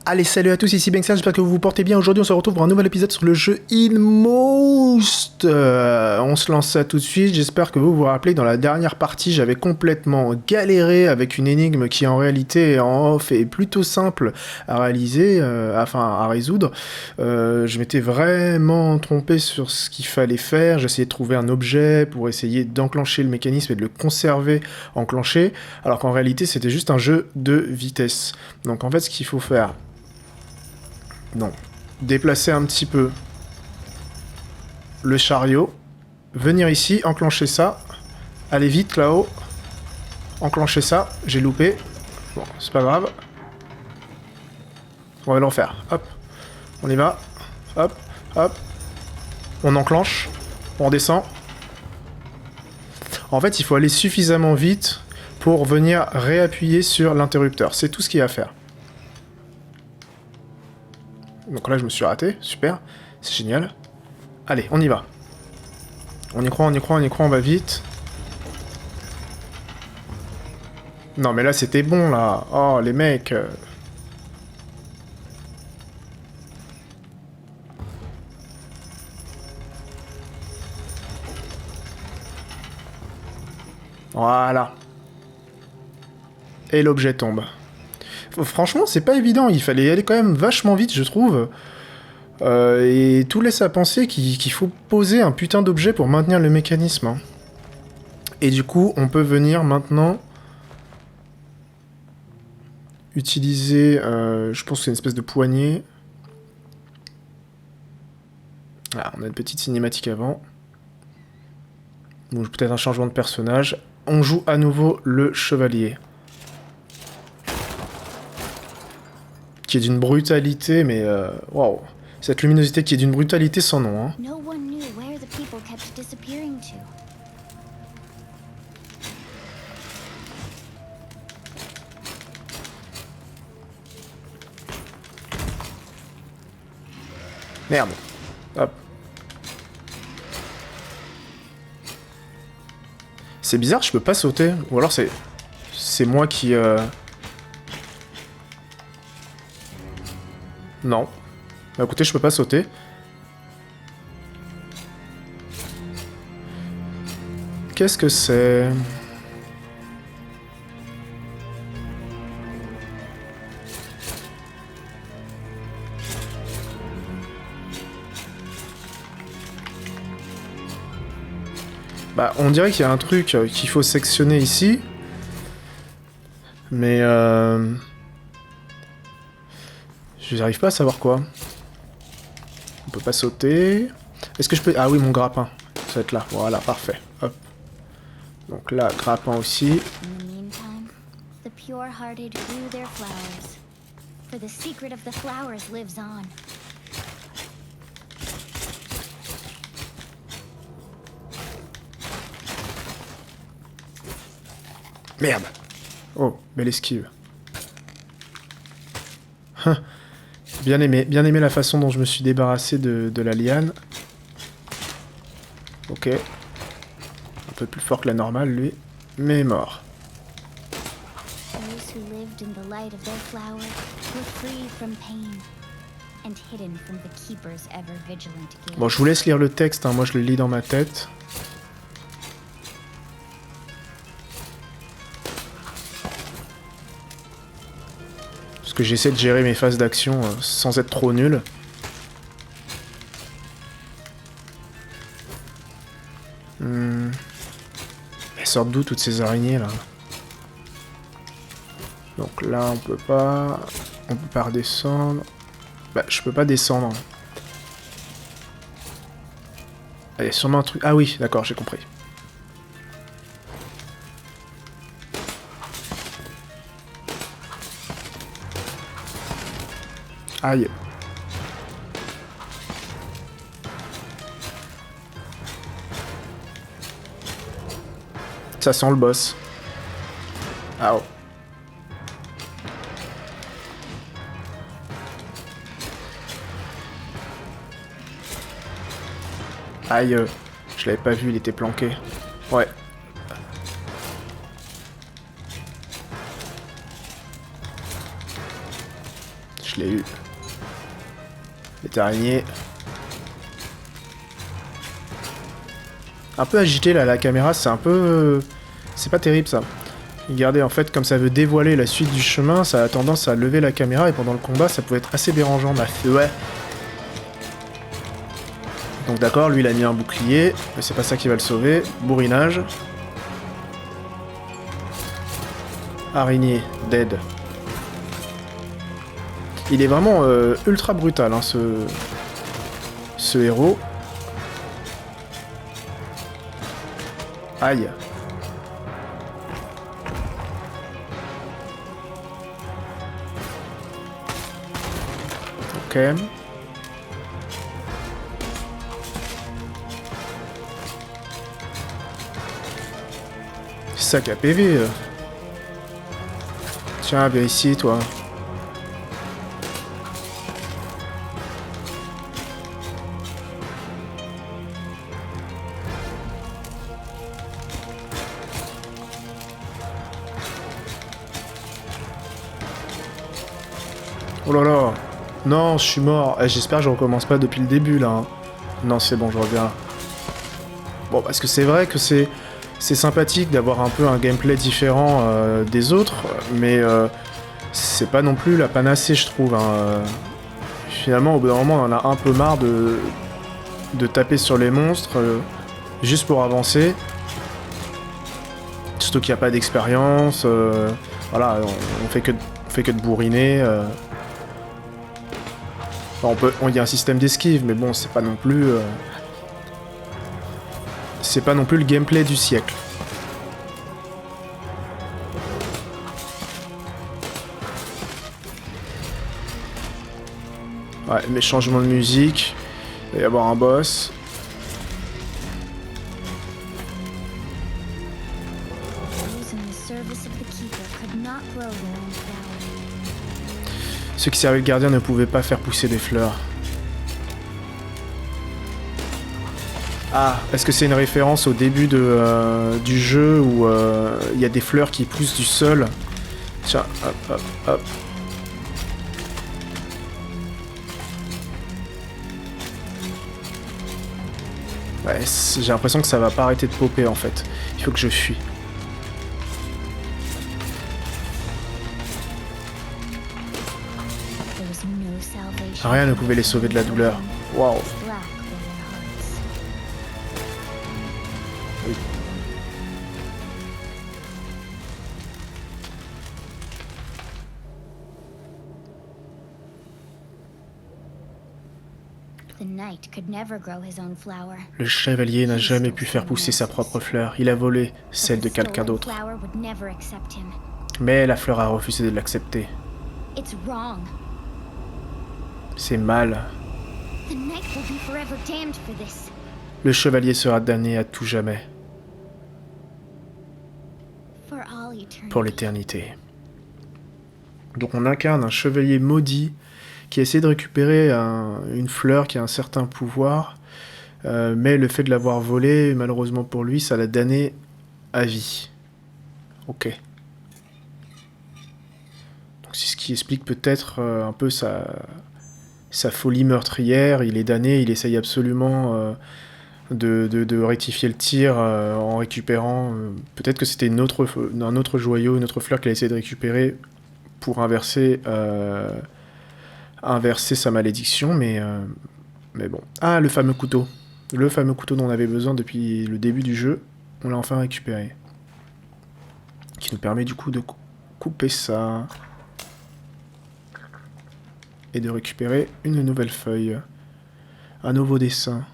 Allez, salut à tous, ici Benxer, j'espère que vous vous portez bien. Aujourd'hui, on se retrouve pour un nouvel épisode sur le jeu Inmost. On se lance ça tout de suite. J'espère que vous vous rappelez, dans la dernière partie, j'avais complètement galéré avec une énigme qui, en réalité, en off, est plutôt simple à réaliser, à résoudre. Je m'étais vraiment trompé sur ce qu'il fallait faire. J'essayais de trouver un objet pour essayer d'enclencher le mécanisme et de le conserver enclenché, alors qu'en réalité, c'était juste un jeu de vitesse. Donc, en fait, ce qu'il faut faire... Non. Déplacer un petit peu le chariot. Venir ici, enclencher ça. Aller vite là-haut. Enclencher ça. J'ai loupé. Bon, c'est pas grave. On va le refaire. Hop. On y va. Hop. Hop. On enclenche. On descend. En fait, il faut aller suffisamment vite pour venir réappuyer sur l'interrupteur. C'est tout ce qu'il y a à faire. Donc là, je me suis raté. Super. C'est génial. Allez, on y va. On y croit, on y croit, on y croit, on va vite. Non, mais là, c'était bon, là. Oh, les mecs. Voilà. Et l'objet tombe. Franchement, c'est pas évident. Il fallait y aller quand même vachement vite, je trouve. Et tout laisse à penser qu'il faut poser un putain d'objet pour maintenir le mécanisme. Hein. Et du coup, on peut venir maintenant utiliser... je pense que c'est une espèce de poignée. Ah, on a une petite cinématique avant. Bon, peut-être un changement de personnage. On joue à nouveau le chevalier. Qui est d'une brutalité, mais... Waouh. Cette luminosité qui est d'une brutalité sans nom. Hein. Merde. Hop. C'est bizarre, je peux pas sauter. Ou alors c'est moi qui... Non. Bah écoutez, je peux pas sauter. Qu'est-ce que c'est? Bah, on dirait qu'il y a un truc qu'il faut sectionner ici. Mais je n'arrive pas à savoir quoi. On peut pas sauter. Est-ce que je peux... Ah oui, mon grappin. Ça va être là. Voilà, parfait. Hop. Donc là, grappin aussi. Merde. Oh, belle esquive. Bien aimé la façon dont je me suis débarrassé de la liane. Ok. Un peu plus fort que la normale, lui. Mais mort. Bon, je vous laisse lire le texte, hein. Moi je le lis dans ma tête. Parce que j'essaie de gérer mes phases d'action sans être trop nul. Elles sortent d'où toutes ces araignées là? Donc là on peut pas redescendre. Bah je peux pas descendre. Il y a sûrement un truc... Ah oui, d'accord, j'ai compris. Aïe. Ça sent le boss. Ah oh. Aïe. Je l'avais pas vu, il était planqué. Ouais. Je l'ai eu. Les araignées. Un peu agité là, la caméra, c'est un peu... C'est pas terrible ça. Regardez, en fait, comme ça veut dévoiler la suite du chemin, ça a tendance à lever la caméra et pendant le combat, ça pouvait être assez dérangeant. Bah, ouais. Donc d'accord, lui il a mis un bouclier, mais c'est pas ça qui va le sauver. Bourrinage. Araignée, dead. Il est vraiment ultra brutal, hein, ce héros. Aïe. Ok. Sac à PV. Tiens, viens ici, toi. Oh là là. Non, je suis mort. J'espère que je recommence pas depuis le début, là. Hein. Non, c'est bon, je reviens. Bon, parce que c'est vrai que c'est sympathique d'avoir un peu un gameplay différent des autres, mais c'est pas non plus la panacée, je trouve. Hein. Finalement, au bout d'un moment, on en a un peu marre de taper sur les monstres juste pour avancer. Surtout qu'il n'y a pas d'expérience. Voilà, on fait que de bourriner. Enfin, il y a un système d'esquive, mais bon, c'est pas non plus... c'est pas non plus le gameplay du siècle. Ouais, mais changement de musique. Il va y avoir un boss. Ceux qui servaient le gardien ne pouvaient pas faire pousser des fleurs. Ah, est-ce que c'est une référence au début du jeu où il y a des fleurs qui poussent du sol? Tiens, hop, hop, hop. Ouais, j'ai l'impression que ça va pas arrêter de popper en fait. Il faut que je fuis. Rien ne pouvait les sauver de la douleur. Waouh. Oui. Le chevalier n'a jamais pu faire pousser sa propre fleur. Il a volé celle de quelqu'un d'autre. Mais la fleur a refusé de l'accepter. C'est mal. Le chevalier sera damné à tout jamais. Pour l'éternité. Donc on incarne un chevalier maudit qui essaie de récupérer une fleur qui a un certain pouvoir, mais le fait de l'avoir volée, malheureusement pour lui, ça l'a damné à vie. Ok. Donc c'est ce qui explique peut-être un peu sa folie meurtrière. Il est damné, il essaye absolument de rectifier le tir en récupérant... peut-être que c'était un autre joyau, une autre fleur qu'il a essayé de récupérer pour inverser sa malédiction, mais bon. Ah, le fameux couteau. Le fameux couteau dont on avait besoin depuis le début du jeu, on l'a enfin récupéré. Qui nous permet du coup de couper ça. Et de récupérer une nouvelle feuille. Un nouveau dessin.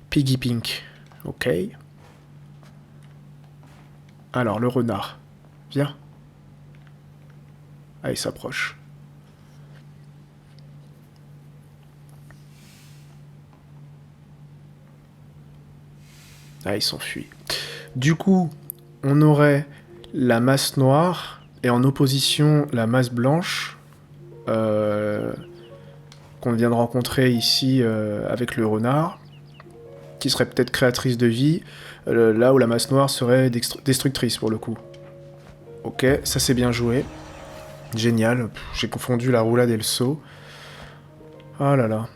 Piggy Pink. Ok. Alors, le renard. Viens. Ah, il s'approche. Ah, il s'enfuit. Du coup, on aurait la masse noire et en opposition la masse blanche qu'on vient de rencontrer ici avec le renard, qui serait peut-être créatrice de vie, là où la masse noire serait destructrice pour le coup. Ok, ça c'est bien joué. Génial. J'ai confondu la roulade et le saut. Oh là là.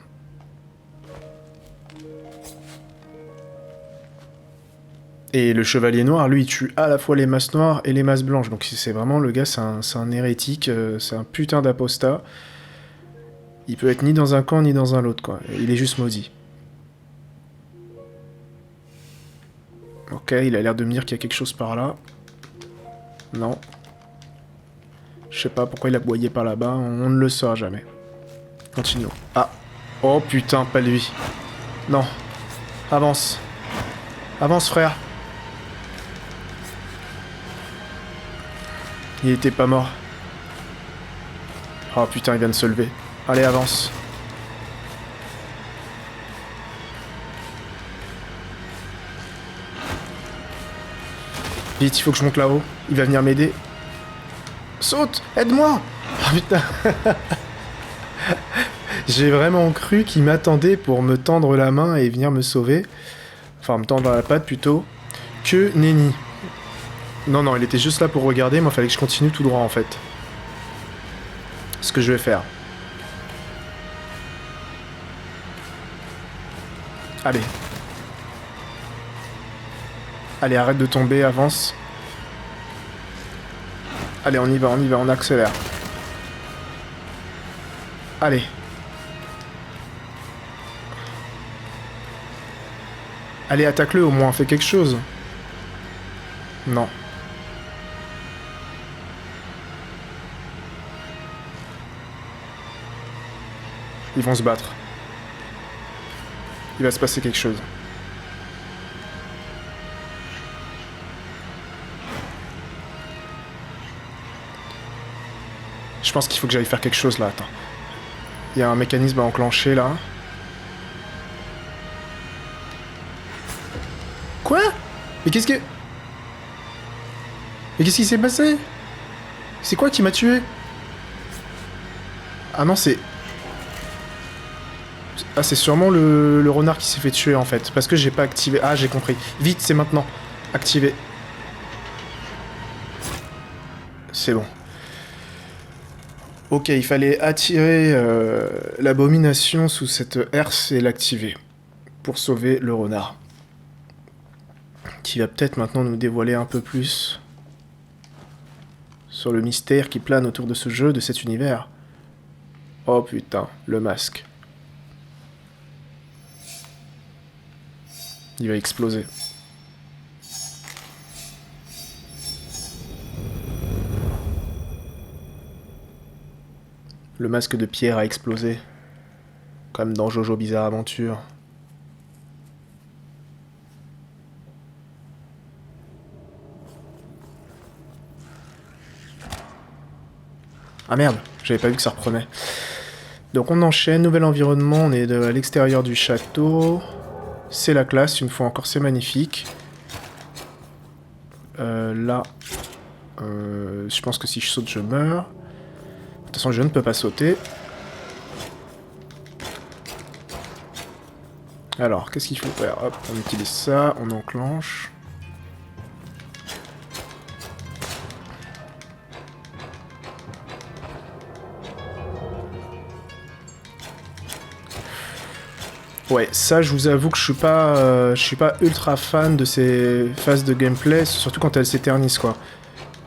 Et le chevalier noir, lui, il tue à la fois les masses noires et les masses blanches. Donc c'est vraiment, le gars, c'est un hérétique, c'est un putain d'apostat. Il peut être ni dans un camp, ni dans un autre, quoi. Il est juste maudit. Ok, il a l'air de me dire qu'il y a quelque chose par là. Non. Je sais pas pourquoi il a boyé par là-bas, on ne le saura jamais. Continuons. Ah. Oh putain, pas lui. Non. Avance. Avance, frère. Il était pas mort. Oh putain, il vient de se lever. Allez, avance. Vite, il faut que je monte là-haut. Il va venir m'aider. Saute! Aide-moi! Oh putain. J'ai vraiment cru qu'il m'attendait pour me tendre la main et venir me sauver. Enfin, me tendre la patte plutôt. Que nenni. Non, non, il était juste là pour regarder. Moi, il fallait que je continue tout droit, en fait. Ce que je vais faire. Allez. Allez, arrête de tomber, avance. Allez, on y va, on accélère. Allez. Allez, attaque-le au moins, fais quelque chose. Non. Ils vont se battre. Il va se passer quelque chose. Je pense qu'il faut que j'aille faire quelque chose là, attends. Il y a un mécanisme à enclencher là. Quoi? Mais qu'est-ce que... Mais qu'est-ce qui s'est passé? C'est quoi qui m'a tué? Ah non, c'est... Ah, c'est sûrement le renard qui s'est fait tuer en fait. Parce que j'ai pas activé... Ah, j'ai compris. Vite, c'est maintenant. Activé. C'est bon. Ok, il fallait attirer l'abomination sous cette herse et l'activer. Pour sauver le renard. Qui va peut-être maintenant nous dévoiler un peu plus sur le mystère qui plane autour de ce jeu, de cet univers. Oh putain, le masque. Il va exploser. Le masque de pierre a explosé. Comme dans Jojo Bizarre Aventure. Ah merde, j'avais pas vu que ça reprenait. Donc on enchaîne, nouvel environnement, on est à l'extérieur du château. C'est la classe, une fois encore, c'est magnifique. Là, je pense que si je saute, je meurs. De toute façon, je ne peux pas sauter. Alors, qu'est-ce qu'il faut faire? Hop, on utilise ça, on enclenche. Ouais, ça, je vous avoue que je suis pas ultra fan de ces phases de gameplay, surtout quand elles s'éternisent, quoi.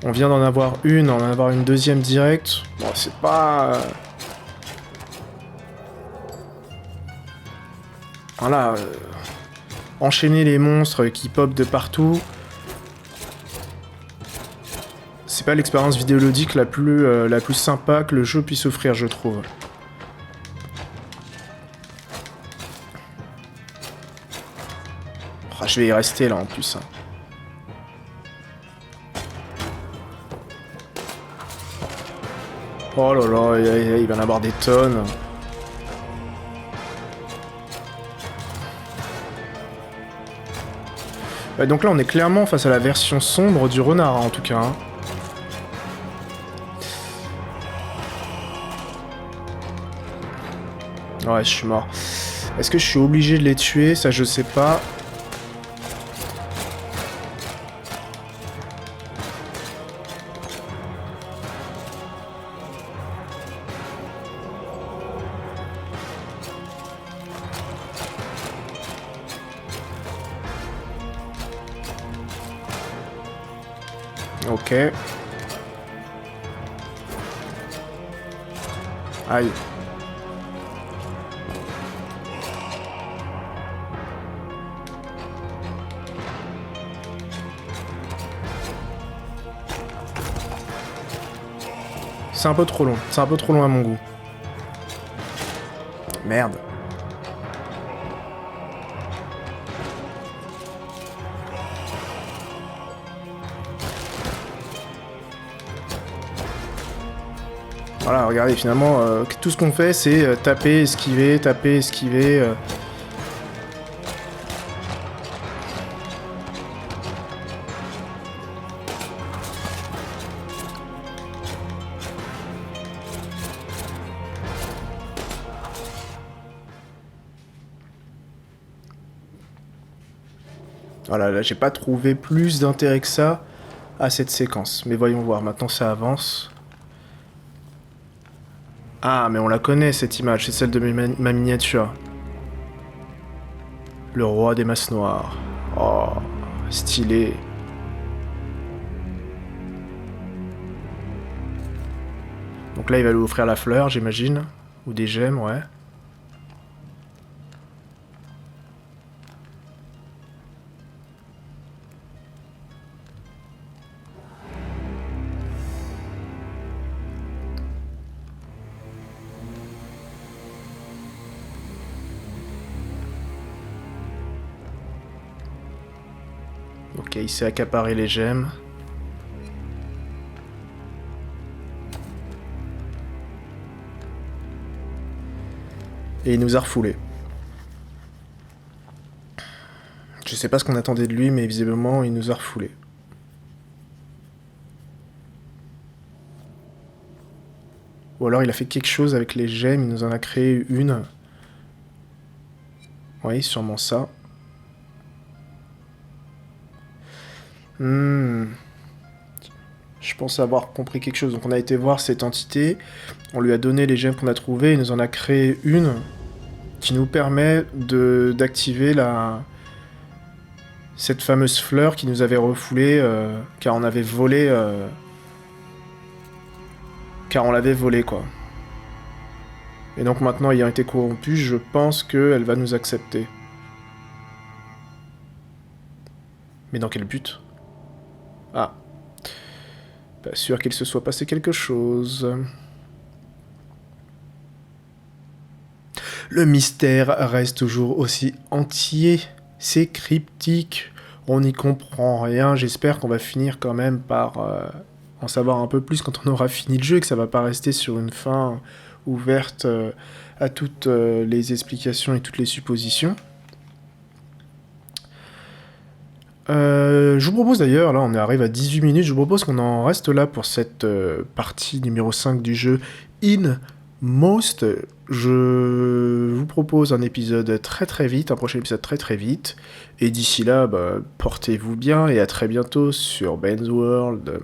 On vient d'en avoir une, on va en avoir une deuxième directe. Bon, c'est pas... Voilà. Enchaîner les monstres qui popent de partout. C'est pas l'expérience vidéoludique la plus sympa que le jeu puisse offrir, je trouve. Oh, je vais y rester là en plus. Hein. Oh là là, il va y en avoir des tonnes. Ouais, donc là on est clairement face à la version sombre du renard hein, en tout cas. Hein. Ouais, je suis mort. Est-ce que je suis obligé de les tuer? Ça, je sais pas. Ok. Aïe. C'est un peu trop long. C'est un peu trop long à mon goût. Merde. Voilà, regardez, finalement, tout ce qu'on fait, c'est taper, esquiver, taper, esquiver. Voilà, là, j'ai pas trouvé plus d'intérêt que ça à cette séquence. Mais voyons voir, maintenant ça avance. Ah, mais on la connaît, cette image, c'est celle de ma miniature. Le roi des masses noires. Oh, stylé. Donc là, il va lui offrir la fleur, j'imagine. Ou des gemmes, ouais. Ok, il s'est accaparé les gemmes. Et il nous a refoulés. Je sais pas ce qu'on attendait de lui, mais visiblement, il nous a refoulés. Ou alors il a fait quelque chose avec les gemmes, il nous en a créé une. Oui, sûrement ça. Je pense avoir compris quelque chose. Donc on a été voir cette entité, on lui a donné les gemmes qu'on a trouvées, il nous en a créé une qui nous permet d'activer cette fameuse fleur qui nous avait refoulé car on avait volé... car on l'avait volée, quoi. Et donc maintenant, ayant été corrompu, je pense qu'elle va nous accepter. Mais dans quel but? Ah. Pas sûr qu'il se soit passé quelque chose. Le mystère reste toujours aussi entier. C'est cryptique. On n'y comprend rien. J'espère qu'on va finir quand même par en savoir un peu plus quand on aura fini le jeu et que ça va pas rester sur une fin ouverte à toutes les explications et toutes les suppositions. Je vous propose d'ailleurs, là on arrive à 18 minutes, je vous propose qu'on en reste là pour cette partie numéro 5 du jeu Inmost. Je vous propose un épisode très très vite, un prochain épisode très très vite. Et d'ici là, portez-vous bien et à très bientôt sur Ben's World.